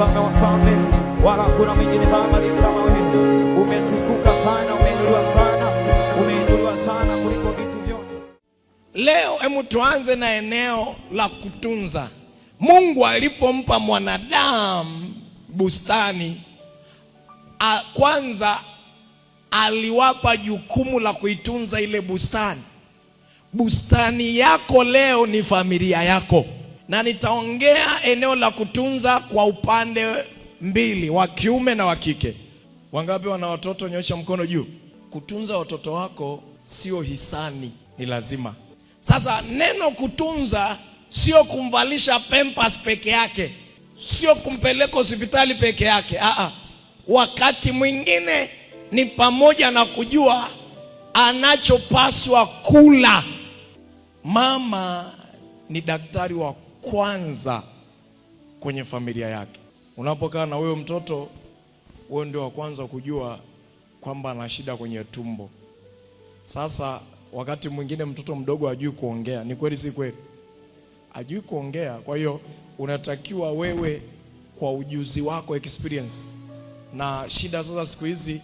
mfalme wa mfalme, wala kuna mwingine Baba ni kama wewe. Umetukuka sana, umeinuliwa sana, umeinuliwa sana kuliko vitu vyote. Leo hebu tuanze na eneo la kutunza. Mungu alipompa mwanadamu bustani, kwanza aliwapa jukumu la kuitunza ile bustani. Bustani yako leo ni familia yako. Na nitaongea eneo la kutunza kwa upande mbili, wa kiume na wa kike. Wangapi wana watoto? Nyosha mkono juu. Kutunza watoto wako sio hisani, ni lazima. Sasa neno kutunza sio kumvalisha pampers peke yake, sio kumpeleka hospitali peke yake. Wakati mwingine ni pamoja na kujua anachopaswa kula. Mama ni daktari wa kwanza kwenye familia yake. Unapokaa na huyo mtoto, wewe ndio wa kwanza kujua kwamba ana shida kwenye tumbo. Sasa wakati mwingine mtoto mdogo hajui kuongea. Ni kweli si kweli? Hajui kuongea. Kwa hiyo unatakiwa wewe kwa ujuzi wako, experience. Na shida sasa siku hizi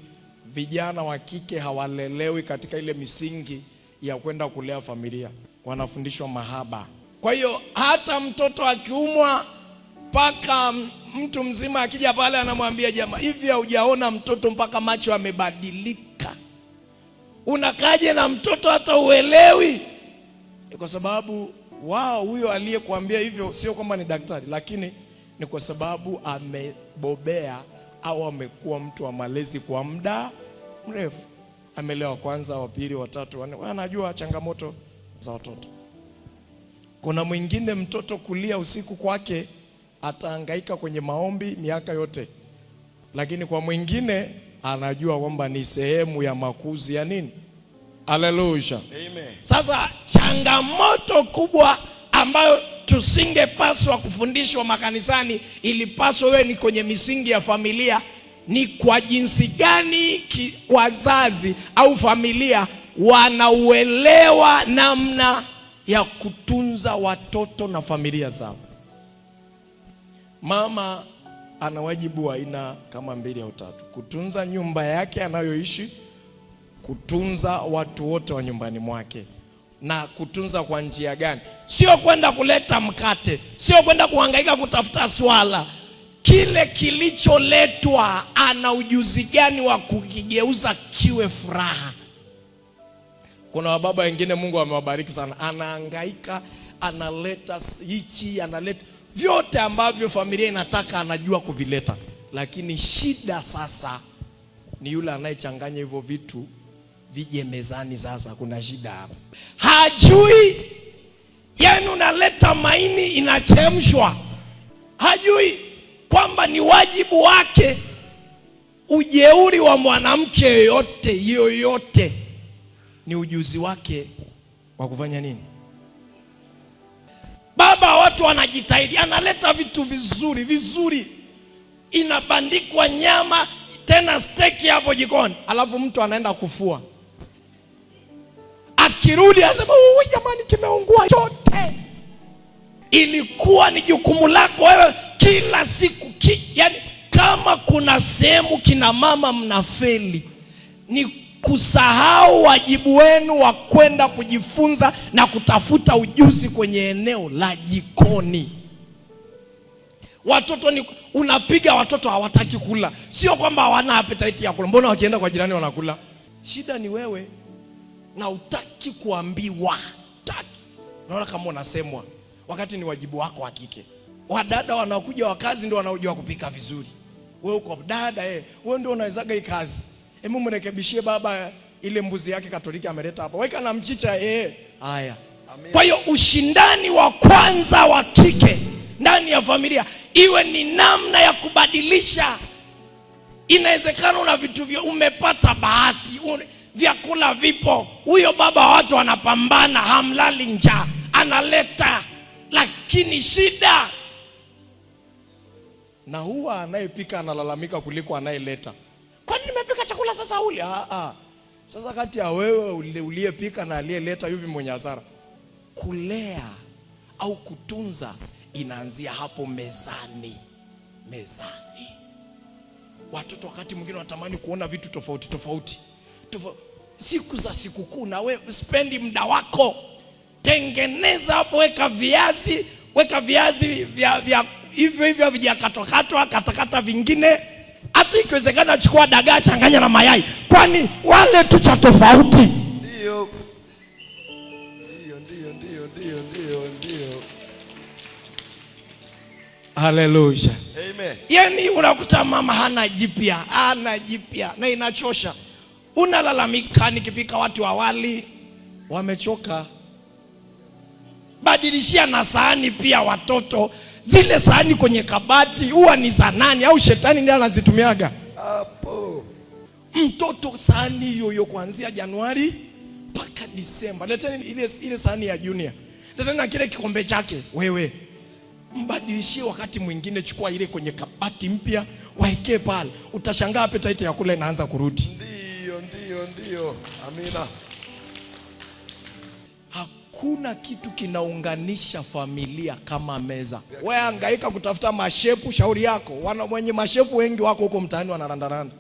vijana wa kike hawalelewi katika ile misingi ya kwenda kulea familia. Wanafundishwa mahaba. Kwa hiyo hata mtoto akiumwa, mpaka mtu mzima akija pale anamwambia jamaa, hivi haujaona mtoto mpaka macho yamebadilika? Unakaje na mtoto hata uelewi? Kwa sababu huyo aliyekuambia hivyo sio kwamba ni daktari, lakini ni kwa sababu amebobea au amekuwa mtu wa malezi kwa muda mrefu. Amelewa kwanza, wa pili, wa tatu, anajua changamoto za watoto. Kuna mwingine mtoto kulia usiku kwake atahangaika kwenye maombi miaka yote, lakini kwa mwingine anajua kwamba ni sehemu ya makuzi ya nini? Haleluya. Amen. Sasa changamoto kubwa ambayo tusingepaswa kufundishwa makanisani, ilipaswa wewe ni kwenye misingi ya familia, ni kwa jinsi gani wazazi au familia wanauelewa namna ya kutunza watoto na familia zao. Mama ana wajibu wa aina kama 2 au 3. Kutunza nyumba yake anayoishi, kutunza watu wote wa nyumbani mwake. Na kutunza kwa njia gani? Sio kwenda kuleta mkate, sio kwenda kuhangaika kutafuta swala. Kile kilicholetwa ana ujuzi gani wa kukigeuza kiwe furaha? Kuna wababa wengine Mungu amewabariki sana, anahangaika, analeta hichi, analeta vyote ambavyo familia inataka, anajua kuvileta. Lakini shida sasa ni yule anayechanganya hivyo vitu vije mezani. Sasa kuna shida hapo. Hajui, yani unaleta maini inachemshwa, hajui kwamba ni wajibu wake. Ujeuri wa mwanamke yoyote ni ujuzi wake wa kufanya nini? Baba, watu wanajitahidi, analeta vitu vizuri, inabandikwa nyama, tena steki hapo jikoni, alafu mtu anaenda kufua. Akirudi anasema, jamani, kimeungua chote. Ilikuwa ni jukumu lako wewe kila siku. Yani kama kuna sehemu kina mama mnafeli, ni kusahau wajibu wenu wa kwenda kujifunza na kutafuta ujuzi kwenye eneo la jikoni. Watoto unapiga watoto hawataki kula. Sio kwamba hawana appetite ya kula. Mbona wakienda kwa jirani wanakula? Shida ni wewe na utaki kuambiwa. Naona kama unasemwa wakati ni wajibu wako wa kike. Wadada wanakuja wa kazi ndio wanaojua kupika vizuri. Wewe uko dada, wewe ndio unawezaga hii kazi. Hebu mrekebishie baba ile mbuzi yake Katoliki ameleta hapa. Weka na mchicha haya. Kwa hiyo ushindani wa kwanza wa kike ndani ya familia iwe ni namna ya kubadilisha. Inawezekana una vitu vya umepata bahati, vyakula vipo, huyo baba watu wanapambana, hamlali njaa, analeta, lakini shida na huwa anayepika analalamika kuliko anayeleta. Kwani nimepika chakula sasa uli? Sasa kati ya wewe uliyepika na aliyeleta yupi mwenye hasara? Kulea au kutunza inaanzia hapo mezani. mezani. Watoto wakati mwingine wanatamani kuona vitu tofauti tofauti. Siku za sikukuu, na wewe spendi muda wako, tengeneza hapo, weka viazi vya hivyo vijakatwa katakata vingine, hata ikiwezekana chukua dagaa changanya na mayai, kwani wale tu cha tofauti. Ndio. Haleluya. Amen. Yani unakuta mama hana jipya na inachosha. Unalalamika nikipika watu awali wamechoka. Badilishia na sahani pia watoto. Zile sahani kwenye kabati huwa ni za nani au shetani ndiye anazitumiaga? Hapo. Mtoto sahani hiyo kuanzia Januari mpaka Disemba. Leteni ile sahani ya junior. Leteni na kile kikombe chake. Wewe mbadilishie wakati mwingine, chukua ile kwenye kabati mpya, waekee pale. Utashangaa appetite ya kula inaanza kurudi. Ndio. Amina. Hakuna kitu kinaunganisha familia kama meza. Wewe hangaika kutafuta mashepu, shauri yako. Wenye mashepu wengi wako huko mtaani wanarandaranda.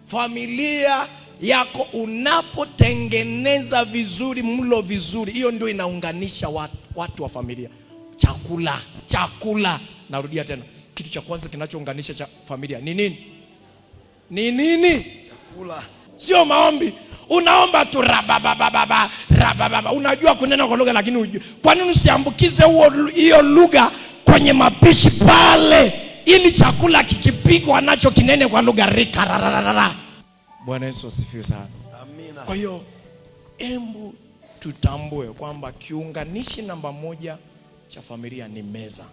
Familia yako unapotengeneza vizuri, mlo vizuri, hiyo ndio inaunganisha watu wa familia. Chakula. Narudia tena. Kitu cha kwanza kinachounganisha familia ni nini? Chakula. Sio maombi. Unaomba tu rabababa. Unajua kunena kwa lugha lakini hujui. Kwa nini usiambukize hiyo lugha kwenye mapishi pale, ili chakula kikipigwa nacho kinene kwa lugha rika. Bwana Yesu asifiwe sana. Amina. Kwa hiyo embu tutambue kwamba kiunganishi namba moja cha familia ni meza.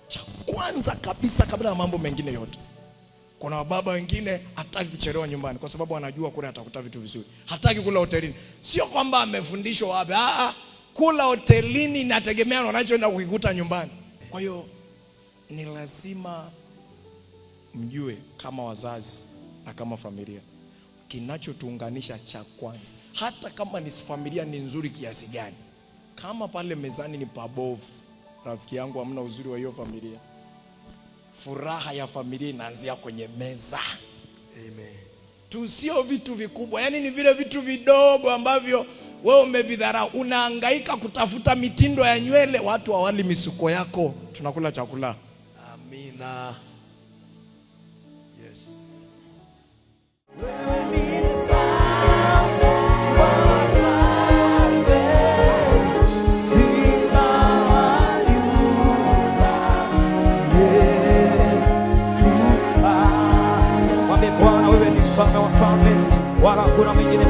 Cha kwanza kabisa kabla ya mambo mengine yote. Kuna wababa wengine hataki kuchelewa nyumbani kwa sababu anajua kule atakuta vitu vizuri. Hataki kula hotelini. Sio kwamba amefundishwa wapi. Kula hotelini inategemea na unachoenda kukikuta nyumbani. Kwa hiyo ni lazima mjue kama wazazi na kama familia kinachotuunganisha cha kwanza. Hata kama ni familia ni nzuri kiasi gani, kama pale mezani ni pabovu, rafiki yangu, hamna uzuri wa hiyo familia. Furaha ya familia inaanzia kwenye meza. Amen. Tusio vitu vikubwa, yani ni vile vitu vidogo ambavyo wewe umevidharau. Unahangaika kutafuta mitindo ya nywele, watu hawali misuko yako, tunakula chakula. Amina. Yes. Bwana, wewe ni mfalme wa falme, wala hakuna mwingine.